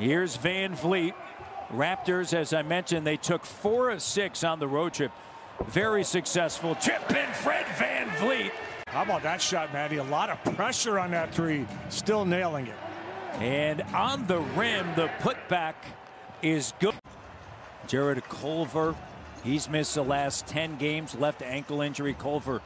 Here's Van Vliet. Raptors, as I mentioned, they took 4 of 6 on the road trip. Very successful. Chip in Fred Van Vliet. How about that shot, Matty? A lot of pressure on that three. Still nailing it. And on the rim, the putback is good. Jared Culver, he's missed the last 10 games. Left ankle injury. Culver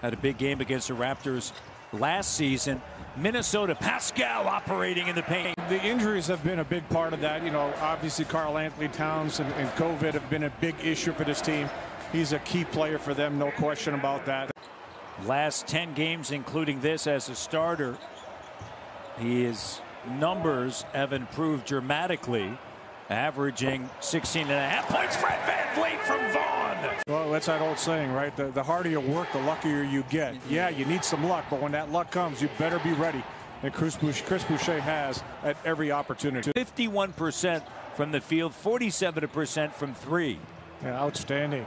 had a big game against the Raptors last season. Minnesota, Pascal operating in the paint. The injuries have been a big part of that. You know, obviously Karl Anthony Towns and COVID have been a big issue for this team. He's a key player for them, no question about that. Last 10 games, including this as a starter, his numbers have improved dramatically, averaging 16.5 points. Fred Van Vliet from Vaughn. Well, that's that old saying, right? The harder you work, the luckier you get. Yeah, you need some luck, but when that luck comes, you better be ready. And Chris Boucher has at every opportunity. 51% from the field, 47% from 3. Yeah, outstanding.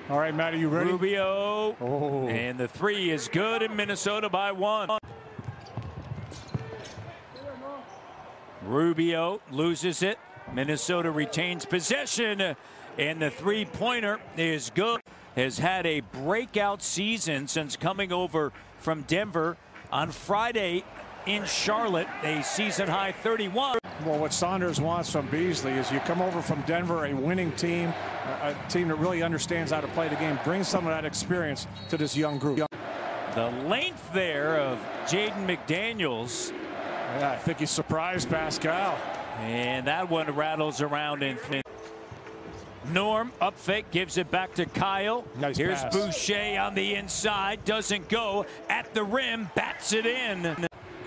All right, Matt, are you ready? Rubio. Oh. And the 3 is good in Minnesota by 1. Rubio loses it. Minnesota retains possession. And the 3-pointer is good. Has had a breakout season since coming over from Denver on Friday in Charlotte. A season-high 31. Well, what Saunders wants from Beasley is you come over from Denver, a winning team, a team that really understands how to play the game, bring some of that experience to this young group. The length there of Jaden McDaniels. Yeah, I think he surprised Pascal. And that one rattles around in. Norm up fake, gives it back to Kyle. Nice Here's pass. Boucher on the inside, doesn't go at the rim, bats it in.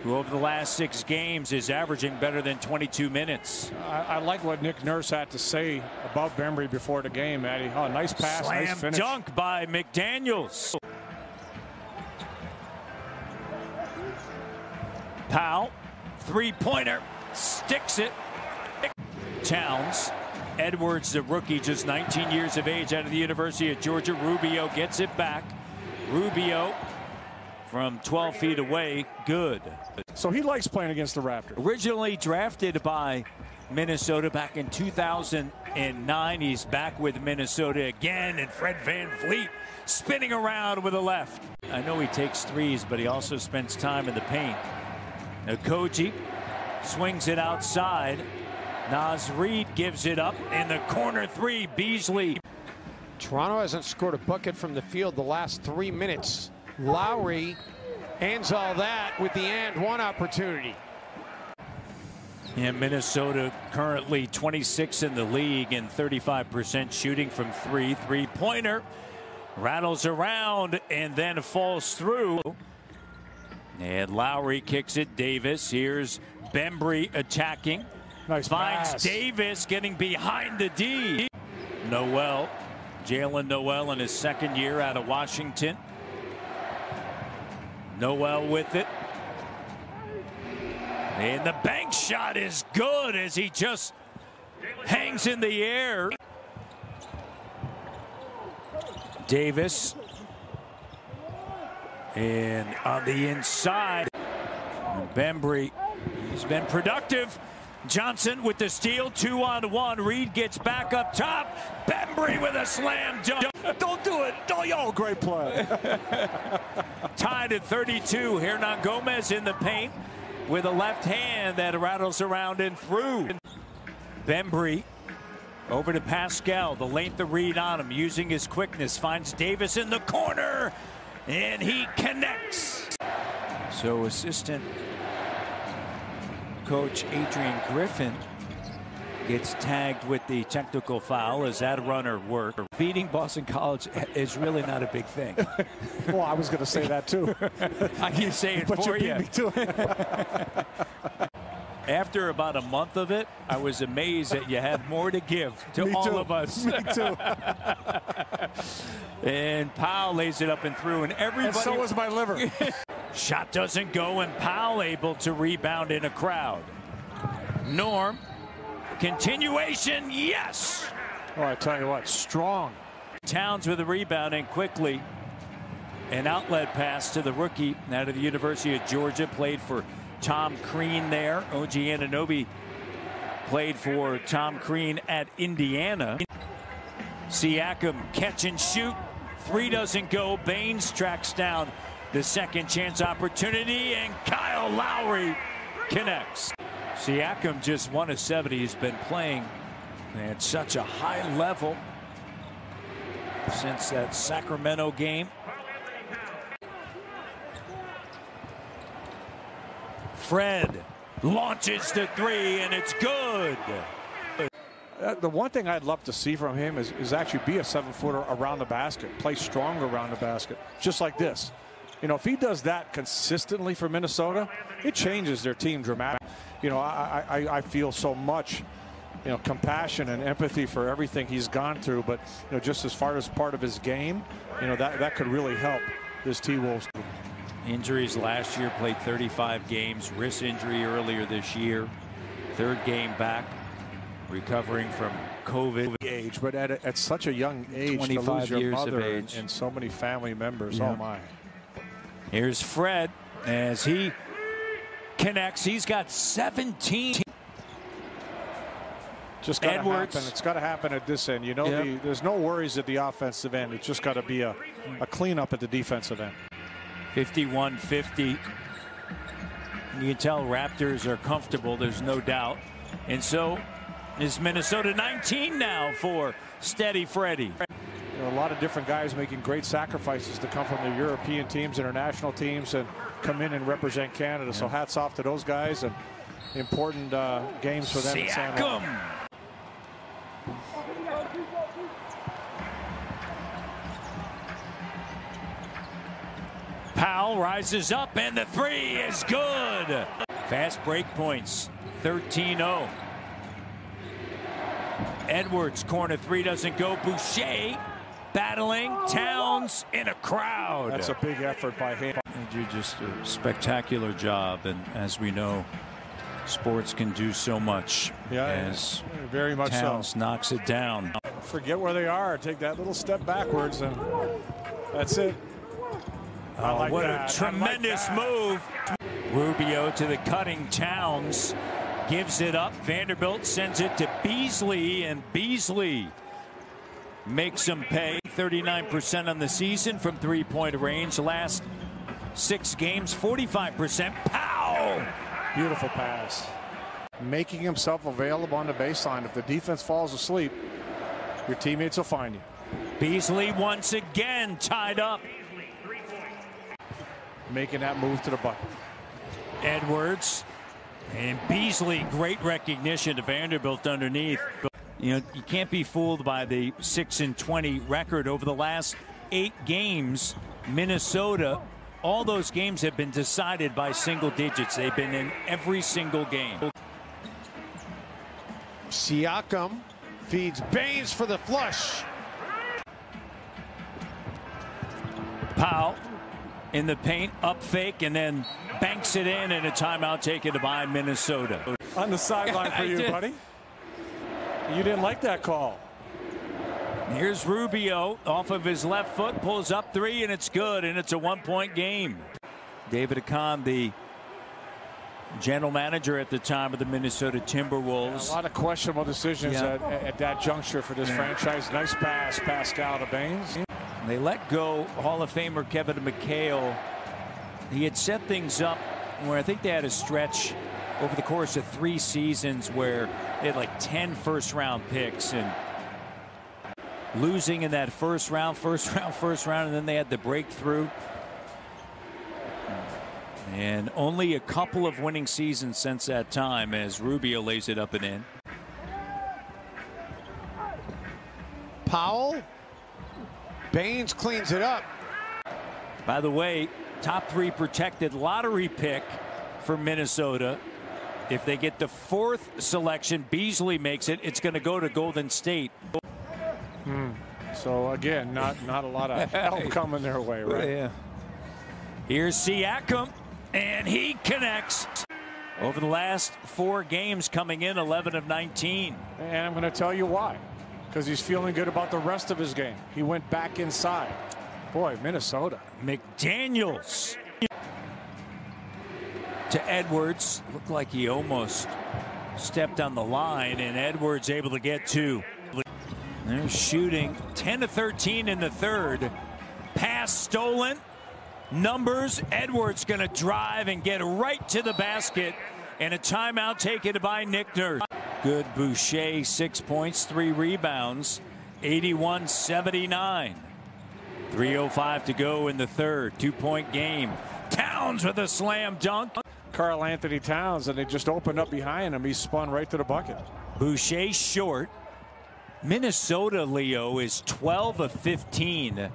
Who over the last 6 games is averaging better than 22 minutes. I like what Nick Nurse had to say about Bembry before the game, Eddie. Oh, nice pass, Slam nice finish. dunk by McDaniels. Powell, 3-pointer, sticks it. Towns. Edwards, the rookie, just 19 years of age, out of the University of Georgia. Rubio gets it back. Rubio from 12 feet away, good. So he likes playing against the Raptors. Originally drafted by Minnesota back in 2009. He's back with Minnesota again, and Fred Van Vliet spinning around with a left. I know he takes threes, but he also spends time in the paint. Okogie swings it outside. Naz Reid gives it up in the corner 3. Beasley. Toronto hasn't scored a bucket from the field the last 3 minutes. Lowry ends all that with the and one opportunity. And Minnesota currently 26 in the league and 35% shooting from 3. 3-pointer rattles around and then falls through. And Lowry kicks it. Davis. Here's Bembry attacking. Nice Finds pass. Davis getting behind the D. Noel. Jalen Noel in his 2nd year out of Washington. Noel with it. And the bank shot is good as he just hangs in the air. Davis. And on the inside, Bembry, he's been productive. Johnson with the steal, 2-on-1. Reed gets back up top. Bembry with a slam dunk. Don't do it. Don't y'all. Great play. Tied at 32. Hernan Gomez in the paint with a left hand that rattles around and through. Bembry over to Pascal. The length of Reed on him, using his quickness. Finds Davis in the corner, and he connects. So assistant coach Adrian Griffin gets tagged with the technical foul as that runner worked. Beating Boston College is really not a big thing. Well, I was going to say that too. I can say it but for you. you. Beat me too. After about a month of it, I was amazed that you had more to give to Me all too. of us. Me too. And Powell lays it up and through, and everybody. And so was my liver. Shot doesn't go, and Powell able to rebound in a crowd. Norm, continuation, yes. Oh, I tell you what, strong. Towns with a rebound, and quickly an outlet pass to the rookie out of the University of Georgia. Played for Tom Crean there. OG Anunoby played for Tom Crean at Indiana. Siakam catch and shoot. Three doesn't go. Baines tracks down the second chance opportunity, and Kyle Lowry connects. Siakam just 1 of 7. He's been playing at such a high level since that Sacramento game. Fred launches the three, and it's good. The one thing I'd love to see from him is actually be a 7-footer around the basket, play stronger around the basket, just like this. You know, if he does that consistently for Minnesota, it changes their team dramatically. You know, I feel so much, you know, compassion and empathy for everything he's gone through, but you know, just as far as part of his game, you know, that could really help this T-Wolves. Injuries last year, played 35 games, wrist injury earlier this year, third game back, recovering from COVID. Age, but at such a young age, 25 to lose your years mother of age. and so many family members. Yeah. Oh my. Here's Fred as he connects. He's got 17. Just got to Edwards. happen. It's got to happen at this end. You know, there's no worries at the offensive end. It's just got to be a cleanup at the defensive end. 51-50. You can tell Raptors are comfortable. There's no doubt. And so is Minnesota. 19 now for Steady Freddy. You know, a lot of different guys making great sacrifices to come from the European teams, international teams, and come in and represent Canada. So hats off to those guys, and important games for them. Siakam. Powell rises up, and the three is good. Fast break points, 13-0. Edwards, corner three doesn't go. Boucher battling. Towns in a crowd. That's a big effort by him. You just a spectacular job, and as we know, sports can do so much. Yeah, as very much Towns so. knocks it down. Forget where they are. Take that little step backwards, and that's it. Like what that. a tremendous move. Rubio to the cutting. Towns gives it up. Vanderbilt sends it to Beasley, and Beasley makes him pay. 39% on the season from three-point range. Last 6 games, 45%. Pow! Beautiful pass. Making himself available on the baseline. If the defense falls asleep, your teammates will find you. Beasley once again tied up. Making that move to the bucket. Edwards and Beasley, great recognition to Vanderbilt underneath. You know, you can't be fooled by the 6-20 record over the last 8 games. Minnesota, all those games have been decided by single digits. They've been in every single game. Siakam feeds Baines for the flush. Powell in the paint, up fake, and then banks it in, and a timeout taken by Minnesota. On the sideline for you, buddy. You didn't like that call. Here's Rubio off of his left foot, pulls up 3, and it's good, and it's a 1-point game. David Akon, the general manager at the time of the Minnesota Timberwolves. A lot of questionable decisions at that juncture for this franchise. Nice pass, Pascal to Baines. They let go Hall of Famer Kevin McHale. He had set things up where I think they had a stretch over the course of 3 seasons where they had like 10 first-round picks, and losing in that first round, and then they had the breakthrough. And only a couple of winning seasons since that time as Rubio lays it up and in. Powell. Baines cleans it up. By the way, top 3 protected lottery pick for Minnesota. If they get the 4th selection, Beasley makes it. It's going to go to Golden State. So again, not a lot of help coming their way, right? Yeah. Here's Siakam, and he connects. Over the last 4 games, coming in 11 of 19. And I'm going to tell you why. Because he's feeling good about the rest of his game. He went back inside. Boy, Minnesota. McDaniels to Edwards. Looked like he almost Stepped on the line, and Edwards able to get two. They're shooting 10 of 13 in the third. Pass stolen. Numbers. Edwards going to drive and get right to the basket. And a timeout taken by Nick Nurse. Good Boucher, 6 points, 3 rebounds, 81-79. 3:05 to go in the third. 2-point game. Towns with a slam dunk. Karl Anthony Towns, and they just opened up behind him. He spun right to the bucket. Boucher short. Minnesota, Leo, is 12 of 15.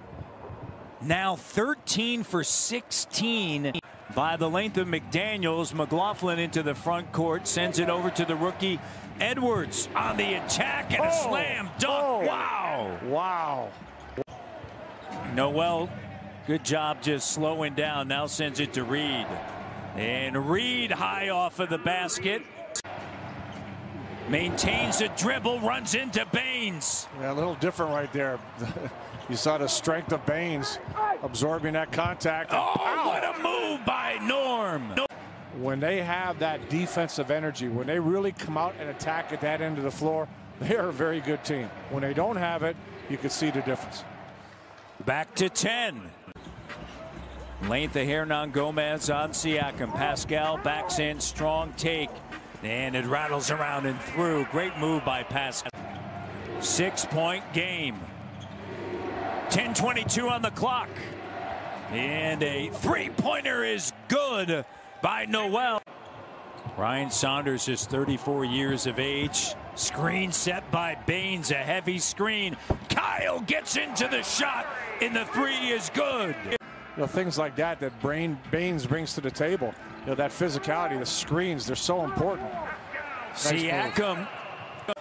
Now 13 for 16 by the length of McDaniels. McLaughlin into the front court, sends it over to the rookie Edwards on the attack, and a slam dunk. Wow. Wow. Noel, good job just slowing down. Now sends it to Reed. And Reed high off of the basket. Maintains the dribble, runs into Baines. Yeah, a little different right there. You saw the strength of Baines absorbing that contact. Oh, what a move by Norm. When they have that defensive energy, when they really come out and attack at that end of the floor, they are a very good team. When they don't have it, you can see the difference. Back to 10. Length of Hernan Gomez on Siakam. Pascal backs in, strong take. And it rattles around and through. Great move by Pascal. 6-point game. 10:22 on the clock. And a three-pointer is good by Noel. Ryan Saunders is 34 years of age. Screen set by Baines, a heavy screen. Kyle gets into the shot, and the three is good. You know, things like that Baines brings to the table. You know, that physicality, the screens, they're so important. Siakam,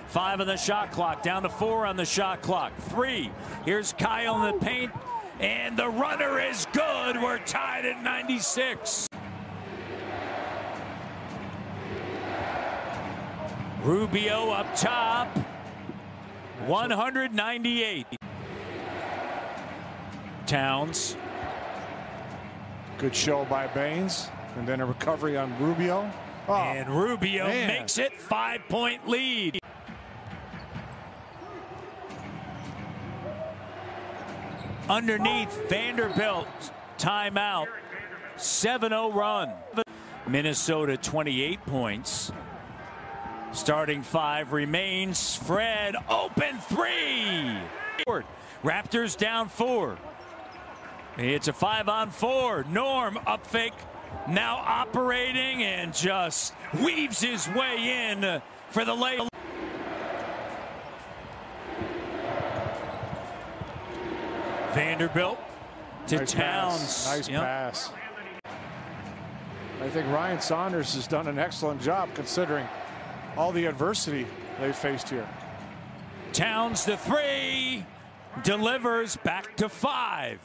5 on the shot clock, down to 4 on the shot clock. 3. Here's Kyle in the paint, and the runner is good. We're tied at 96. Rubio up top, 198. Towns. Good show by Baines, and then a recovery on Rubio. Oh, and Rubio makes it 5-point lead. Underneath, Vanderbilt, timeout, 7-0 run. Minnesota 28 points. Starting 5 remains. Fred, open 3. Raptors down 4. It's a 5-on-4. Norm up fake, now operating, and just weaves his way in for the layup. Vanderbilt to nice Towns. Nice pass. I think Ryan Saunders has done an excellent job considering all the adversity they faced here. Towns the 3, delivers, back to 5.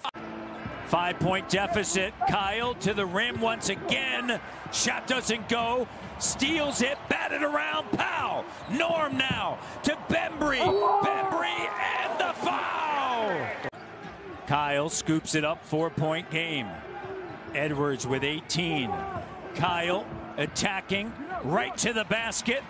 5-point deficit. Kyle to the rim once again. Shot doesn't go. Steals it, batted around. Powell. Norm now to Bembry. Bembry and the foul. Kyle scoops it up. 4-point game. Edwards with 18. Kyle attacking right to the basket.